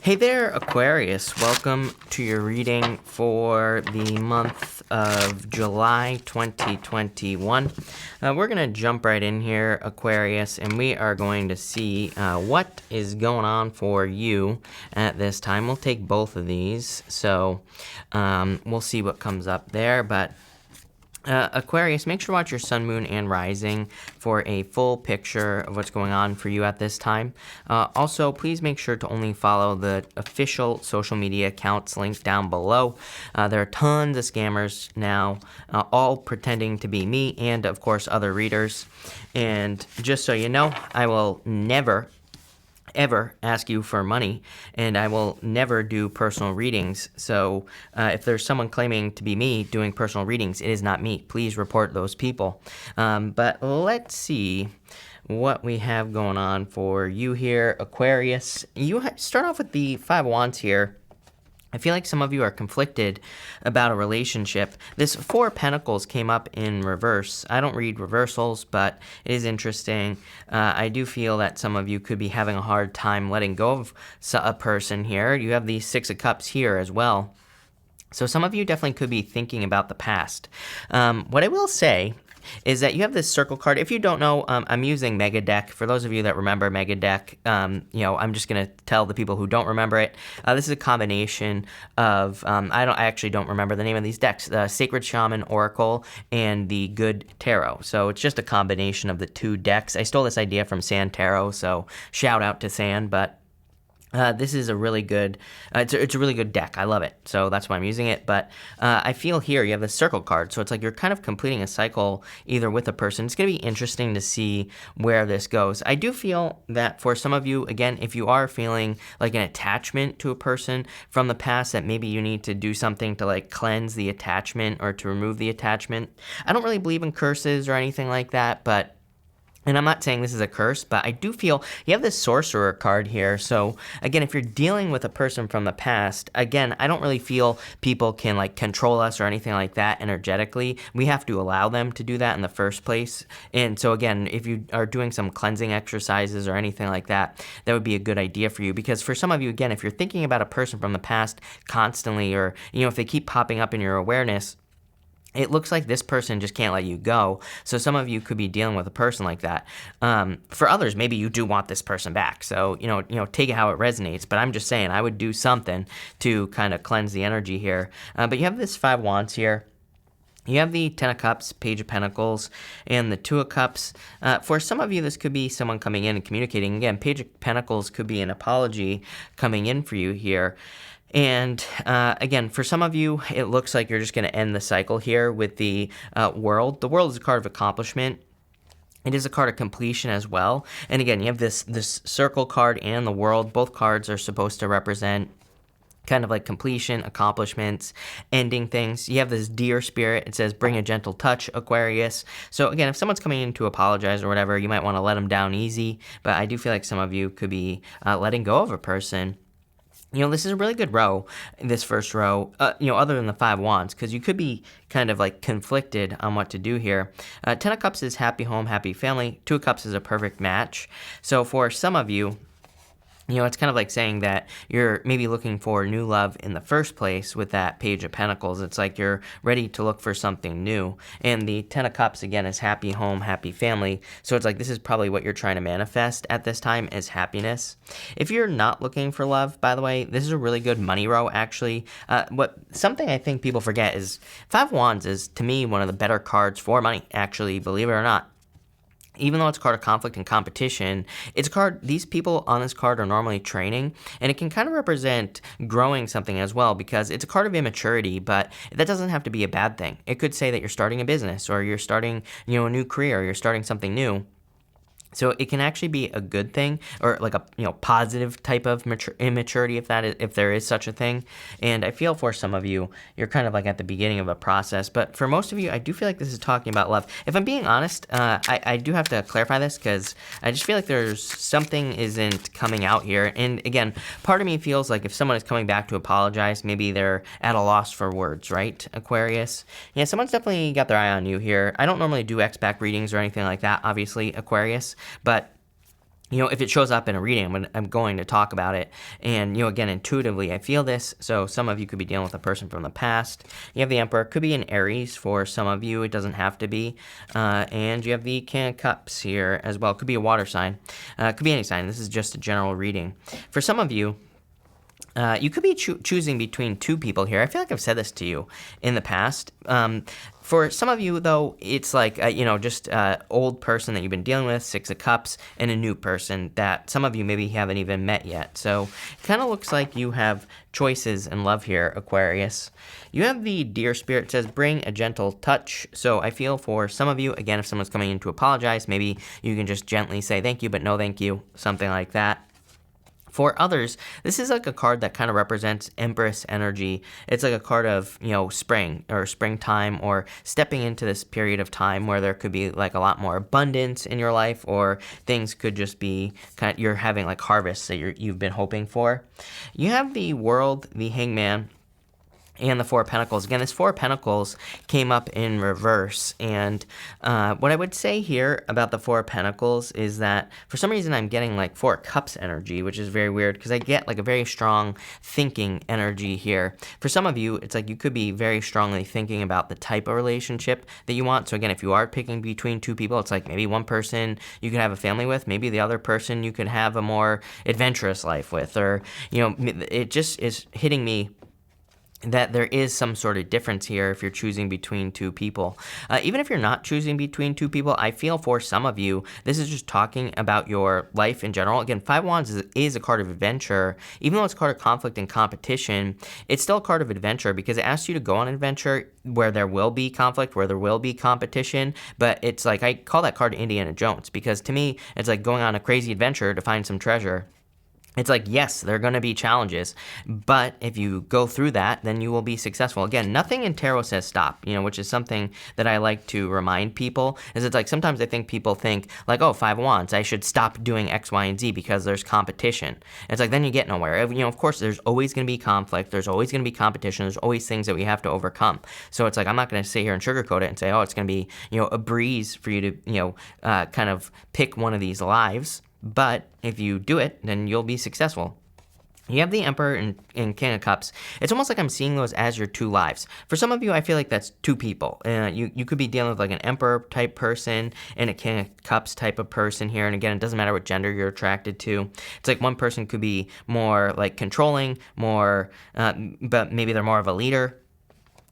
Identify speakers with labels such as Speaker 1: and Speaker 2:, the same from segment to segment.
Speaker 1: Hey there, Aquarius. Welcome to your reading for the month of July 2021. We're going to jump right in here, Aquarius, and we are going to see what is going on for you at this time. We'll take both of these, so we'll see what comes up there, but Aquarius, make sure to watch your sun, moon, and rising for a full picture of what's going on for you at this time. Also, please make sure to only follow the official social media accounts linked down below. There are tons of scammers now, all pretending to be me and, of course, other readers. And just so you know, I will never ever ask you for money, and I will never do personal readings. So if there's someone claiming to be me doing personal readings, it is not me. Please report those people. But let's see what we have going on for you here, Aquarius. You start off with the Five of Wands here. I feel like some of you are conflicted about a relationship. This Four of Pentacles came up in reverse. I don't read reversals, but it is interesting. I do feel that some of you could be having a hard time letting go of a person here. You have the Six of Cups here as well. So some of you definitely could be thinking about the past. What I will say is that you have this circle card. If you don't know, I'm using Mega Deck. For those of you that remember Mega Deck, I'm just going to tell the people who don't remember it. This is a combination of, I actually don't remember the name of these decks, the Sacred Shaman Oracle and the Good Tarot. So it's just a combination of the two decks. I stole this idea from San Tarot, so shout out to San, but this is a really good, it's a really good deck. I love it. So that's why I'm using it. But I feel here you have the circle card. So it's like you're kind of completing a cycle either with a person. It's going to be interesting to see where this goes. I do feel that for some of you, again, if you are feeling like an attachment to a person from the past, that maybe you need to do something to like cleanse the attachment or to remove the attachment. I don't really believe in curses or anything like that, but and I'm not saying this is a curse, but I do feel you have this Sorcerer card here. So again, if you're dealing with a person from the past, again, I don't really feel people can like control us or anything like that energetically. We have to allow them to do that in the first place. And so again, if you are doing some cleansing exercises or anything like that, that would be a good idea for you. Because for some of you, again, if you're thinking about a person from the past constantly, or if they keep popping up in your awareness, it looks like this person just can't let you go. So some of you could be dealing with a person like that. For others, maybe you do want this person back. So, take it how it resonates. But I'm just saying I would do something to kind of cleanse the energy here. But you have this Five of Wands here. You have the Ten of Cups, Page of Pentacles, and the Two of Cups. For some of you, this could be someone coming in and communicating. Again, Page of Pentacles could be an apology coming in for you here. And again, for some of you, it looks like you're just going to end the cycle here with the World. The World is a card of accomplishment. It is a card of completion as well. And again, you have this Circle card and the World. Both cards are supposed to represent kind of like completion, accomplishments, ending things. You have this Deer spirit. It says, bring a gentle touch, Aquarius. So again, if someone's coming in to apologize or whatever, you might want to let them down easy. But I do feel like some of you could be letting go of a person. This is a really good row, this first row, other than the Five of Wands, because you could be kind of like conflicted on what to do here. Ten of Cups is happy home, happy family. Two of Cups is a perfect match. So for some of you, it's kind of like saying that you're maybe looking for new love in the first place with that Page of Pentacles. It's like you're ready to look for something new. And the Ten of Cups, again, is happy home, happy family. So it's like this is probably what you're trying to manifest at this time is happiness. If you're not looking for love, by the way, this is a really good money row, actually. Something I think people forget is Five of Wands is, to me, one of the better cards for money, actually, believe it or not. Even though it's a card of conflict and competition, it's a card, these people on this card are normally training, and it can kind of represent growing something as well, because it's a card of immaturity, but that doesn't have to be a bad thing. It could say that you're starting a business, or you're starting, a new career, or you're starting something new. So it can actually be a good thing, or like a positive type of immaturity, if there is such a thing. And I feel for some of you, you're kind of like at the beginning of a process. But for most of you, I do feel like this is talking about love. If I'm being honest, I do have to clarify this, because I just feel like there's something isn't coming out here. And again, part of me feels like if someone is coming back to apologize, maybe they're at a loss for words, right, Aquarius? Yeah, someone's definitely got their eye on you here. I don't normally do X-Back readings or anything like that, obviously, Aquarius. But if it shows up in a reading, I'm going to talk about it. And, again, intuitively, I feel this. So some of you could be dealing with a person from the past. You have the Emperor. It could be an Aries for some of you. It doesn't have to be. And you have the King of Cups here as well. It could be a water sign. It could be any sign. This is just a general reading. For some of you, you could be choosing between two people here. I feel like I've said this to you in the past. For some of you, though, it's like, just an old person that you've been dealing with, Six of Cups, and a new person that some of you maybe haven't even met yet. So it kind of looks like you have choices in love here, Aquarius. You have the Deer Spirit. It says, bring a gentle touch. So I feel for some of you, again, if someone's coming in to apologize, maybe you can just gently say thank you, but no thank you, something like that. For others, this is like a card that kind of represents Empress energy. It's like a card of, spring or springtime, or stepping into this period of time where there could be like a lot more abundance in your life, or things could just be you're having like harvests that you've been hoping for. You have the World, the Hangman, and the Four of Pentacles. Again, this Four of Pentacles came up in reverse. And what I would say here about the Four of Pentacles is that for some reason I'm getting like Four of Cups energy, which is very weird because I get like a very strong thinking energy here. For some of you, it's like you could be very strongly thinking about the type of relationship that you want. So again, if you are picking between two people, it's like maybe one person you could have a family with, maybe the other person you could have a more adventurous life with, or, it just is hitting me that there is some sort of difference here if you're choosing between two people. Even if you're not choosing between two people, I feel for some of you, this is just talking about your life in general. Again, Five of Wands is a card of adventure. Even though it's a card of conflict and competition, it's still a card of adventure because it asks you to go on an adventure where there will be conflict, where there will be competition. But it's like, I call that card Indiana Jones because to me, it's like going on a crazy adventure to find some treasure. It's like, yes, there are going to be challenges, but if you go through that, then you will be successful. Again, nothing in tarot says stop, which is something that I like to remind people, is it's like sometimes I think people think like, oh, Five of Wands, I should stop doing X, Y, and Z because there's competition. It's like, then you get nowhere. Of course, there's always going to be conflict. There's always going to be competition. There's always things that we have to overcome. So it's like, I'm not going to sit here and sugarcoat it and say, oh, it's going to be, a breeze for you to, kind of pick one of these lives. But if you do it, then you'll be successful. You have the Emperor and King of Cups. It's almost like I'm seeing those as your two lives. For some of you, I feel like that's two people. You could be dealing with like an Emperor type person and a King of Cups type of person here. And again, it doesn't matter what gender you're attracted to. It's like one person could be more like controlling, but maybe they're more of a leader.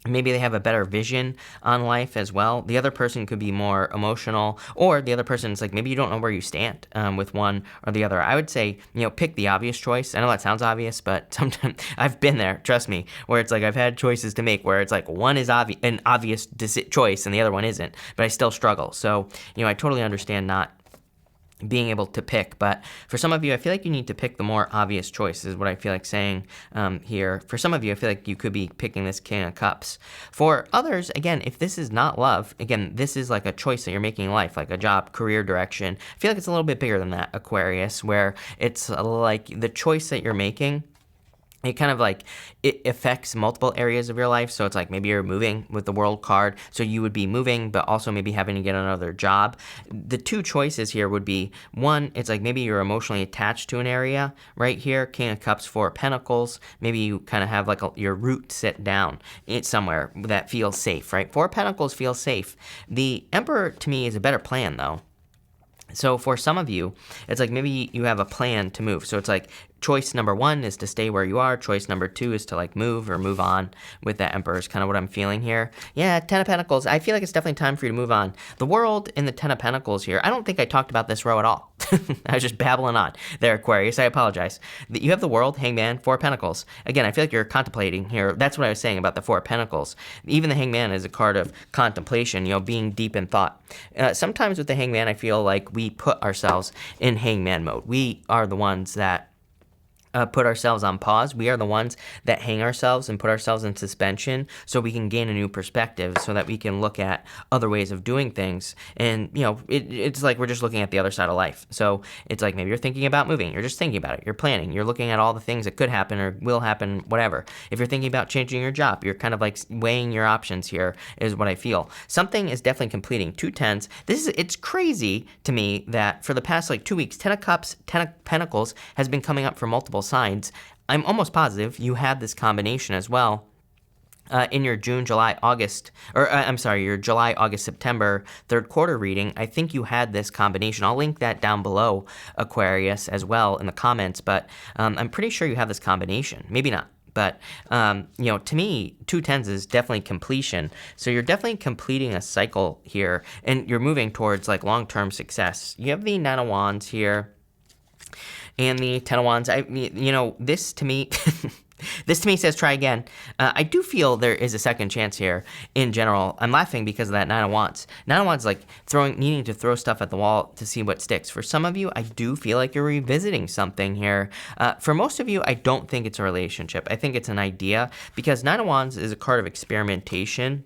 Speaker 1: Maybe they have a better vision on life as well. The other person could be more emotional, or the other person is like, maybe you don't know where you stand with one or the other. I would say, pick the obvious choice. I know that sounds obvious, but sometimes I've been there, trust me, where it's like I've had choices to make where it's like one is an obvious choice and the other one isn't, but I still struggle. So, I totally understand not being able to pick, but for some of you, I feel like you need to pick the more obvious choice is what I feel like saying here. For some of you, I feel like you could be picking this King of Cups. For others, again, if this is not love, again, this is like a choice that you're making in life, like a job, career direction. I feel like it's a little bit bigger than that, Aquarius, where it's like the choice that you're making, it kind of like, it affects multiple areas of your life. So it's like maybe you're moving with the World card. So you would be moving, but also maybe having to get another job. The two choices here would be, one, it's like maybe you're emotionally attached to an area right here. King of Cups, Four of Pentacles. Maybe you kind of have like your root sit down somewhere that feels safe, right? Four of Pentacles feels safe. The Emperor to me is a better plan though. So for some of you, it's like maybe you have a plan to move. So it's like choice number one is to stay where you are. Choice number two is to like move or move on with that Emperor is kind of what I'm feeling here. Yeah, Ten of Pentacles. I feel like it's definitely time for you to move on. The World in the Ten of Pentacles here, I don't think I talked about this row at all. I was just babbling on there, Aquarius. I apologize. You have the World, Hangman, Four of Pentacles. Again, I feel like you're contemplating here. That's what I was saying about the Four of Pentacles. Even the Hangman is a card of contemplation, being deep in thought. Sometimes with the Hangman, I feel like we put ourselves in Hangman mode. We are the ones that put ourselves on pause. We are the ones that hang ourselves and put ourselves in suspension so we can gain a new perspective, so that we can look at other ways of doing things. And, it's like we're just looking at the other side of life. So it's like maybe you're thinking about moving. You're just thinking about it. You're planning. You're looking at all the things that could happen or will happen, whatever. If you're thinking about changing your job, you're kind of like weighing your options here, is what I feel. Something is definitely completing. 2 tens. It's crazy to me that for the past 2 weeks, 10 of Cups, 10 of Pentacles has been coming up for multiple signs. I'm almost positive you had this combination as well in your June, July, August, your July, August, September third quarter reading. I think you had this combination. I'll link that down below, Aquarius, as well in the comments, but I'm pretty sure you have this combination. Maybe not. But, to me, 2 tens is definitely completion. So you're definitely completing a cycle here, and you're moving towards long-term success. You have the 9 of Wands here and the 10 of Wands. This to me, this to me says try again. I do feel there is a second chance here in general. I'm laughing because of that 9 of Wands. 9 of Wands needing to throw stuff at the wall to see what sticks. For some of you, I do feel like you're revisiting something here. For most of you, I don't think it's a relationship. I think it's an idea, because 9 of Wands is a card of experimentation.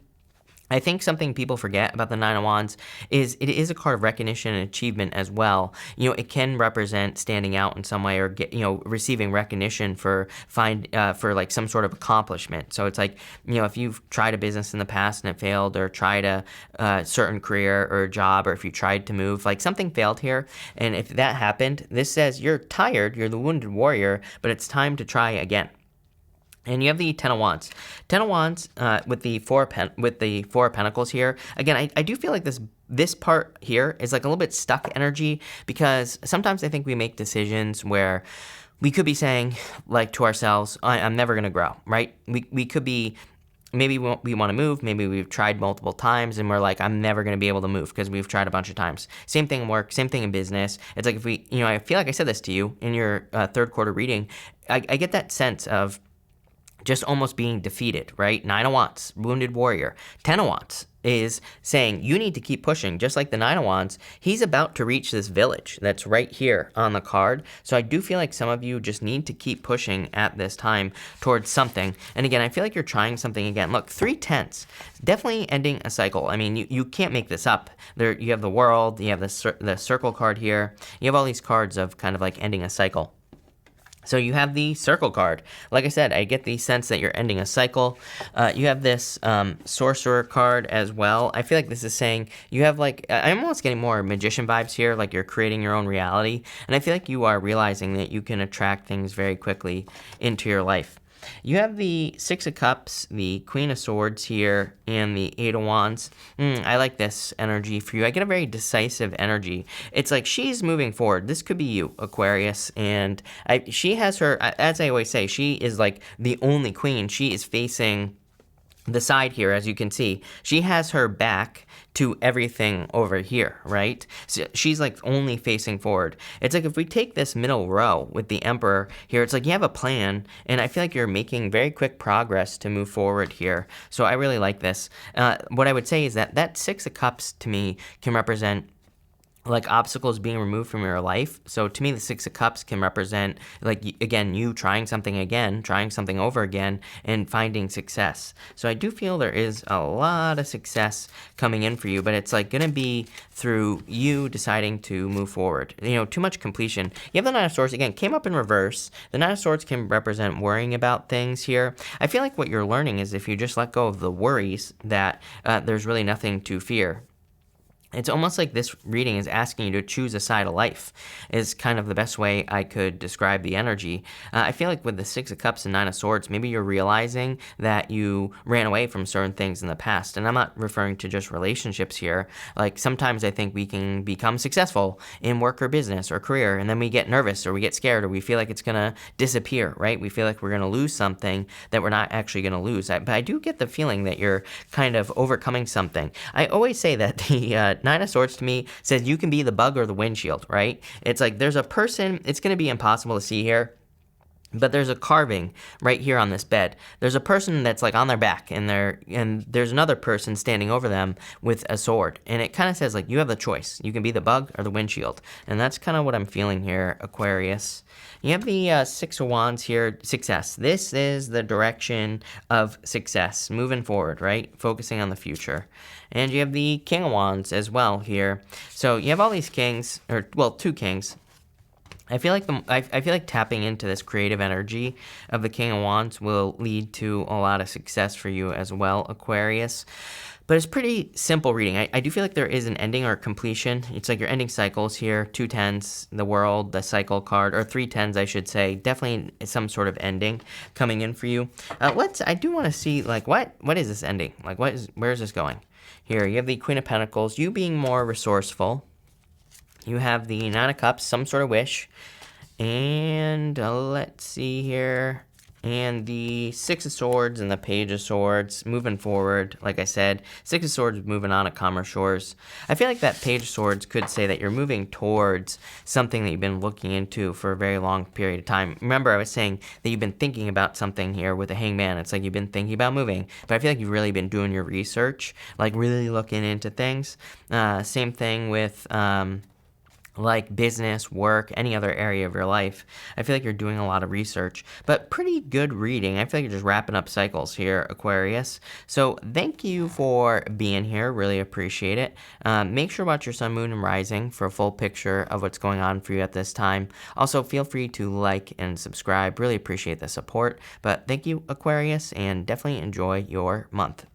Speaker 1: I think something people forget about the 9 of Wands is it is a card of recognition and achievement as well. It can represent standing out in some way, or receiving recognition for some sort of accomplishment. So it's if you've tried a business in the past and it failed, or tried a certain career or a job, or if you tried to move, something failed here. And if that happened, this says you're tired, you're the wounded warrior, but it's time to try again. And you have the 10 of Wands. 10 of Wands with the Four of Pentacles here. Again, I do feel like this part here is a little bit stuck energy, because sometimes I think we make decisions where we could be saying to ourselves, I'm never going to grow, right? We could be, maybe we want to move, maybe we've tried multiple times and we're I'm never going to be able to move because we've tried a bunch of times. Same thing in work, same thing in business. It's if we, I feel like I said this to you in your third quarter reading. I get that sense of just almost being defeated, right? 9 of Wands, wounded warrior. 10 of Wands is saying you need to keep pushing. Just like the 9 of Wands, he's about to reach this village that's right here on the card. So I do feel like some of you just need to keep pushing at this time towards something. And again, I feel like you're trying something again. Look, 3 tenths, definitely ending a cycle. I mean, you can't make this up. You have the World, you have the Circle card here. You have all these cards of kind of ending a cycle. So you have the Circle card. Like I said, I get the sense that you're ending a cycle. You have this Sorcerer card as well. I feel like this is saying you have I'm almost getting more Magician vibes here, you're creating your own reality. And I feel like you are realizing that you can attract things very quickly into your life. You have the 6 of Cups, the Queen of Swords here, and the 8 of Wands. I like this energy for you. I get a very decisive energy. It's she's moving forward. This could be you, Aquarius, and she has her, as I always say, she is the only queen. She is facing the side here, as you can see. She has her back to everything over here, right? So she's only facing forward. It's if we take this middle row with the Emperor here, it's you have a plan, and I feel like you're making very quick progress to move forward here. So I really like this. What I would say is that 6 of Cups to me can represent obstacles being removed from your life. So to me, the 6 of Cups can represent, again, you trying something again, trying something over again, and finding success. So I do feel there is a lot of success coming in for you, but it's going to be through you deciding to move forward. Too much completion. You have the 9 of Swords, again, came up in reverse. The 9 of Swords can represent worrying about things here. I feel like what you're learning is if you just let go of the worries, that there's really nothing to fear. It's almost like this reading is asking you to choose a side of life, is kind of the best way I could describe the energy. I feel like with the 6 of Cups and 9 of Swords, maybe you're realizing that you ran away from certain things in the past. And I'm not referring to just relationships here. Sometimes I think we can become successful in work or business or career, and then we get nervous or we get scared or we feel like it's going to disappear, right? We feel like we're going to lose something that we're not actually going to lose. But I do get the feeling that you're kind of overcoming something. I always say that the 9 of Swords to me says you can be the bug or the windshield, right? It's there's a person, it's going to be impossible to see here. But there's a carving right here on this bed. There's a person that's like on their back, and there's another person standing over them with a sword. And it kind of says like, you have the choice. You can be the bug or the windshield. And that's kind of what I'm feeling here, Aquarius. You have the Six of Wands here, success. This is the direction of success, moving forward, right? Focusing on the future. And you have the King of Wands as well here. So you have all these kings, or well, two kings. I feel like I feel like tapping into this creative energy of the King of Wands will lead to a lot of success for you as well, Aquarius. But it's pretty simple reading. I do feel like there is an ending or completion. It's like you're ending cycles here. 2 tens, the world, the cycle card, or 3 tens, I should say. Definitely some sort of ending coming in for you. I do want to see, like, what is this ending? Like, where is this going? Here, you have the Queen of Pentacles. You being more resourceful. You have the 9 of Cups, some sort of wish. And let's see here. And the 6 of Swords and the Page of Swords moving forward. Like I said, 6 of Swords moving on at calmer shores. I feel like that Page of Swords could say that you're moving towards something that you've been looking into for a very long period of time. Remember, I was saying that you've been thinking about something here with the Hangman. It's like you've been thinking about moving. But I feel like you've really been doing your research, like really looking into things. Same thing with like business, work, any other area of your life. I feel like you're doing a lot of research, but pretty good reading. I feel like you're just wrapping up cycles here, Aquarius. So thank you for being here. Really appreciate it. Make sure to watch your sun, moon, and rising for a full picture of what's going on for you at this time. Also, feel free to like and subscribe. Really appreciate the support. But thank you, Aquarius, and definitely enjoy your month.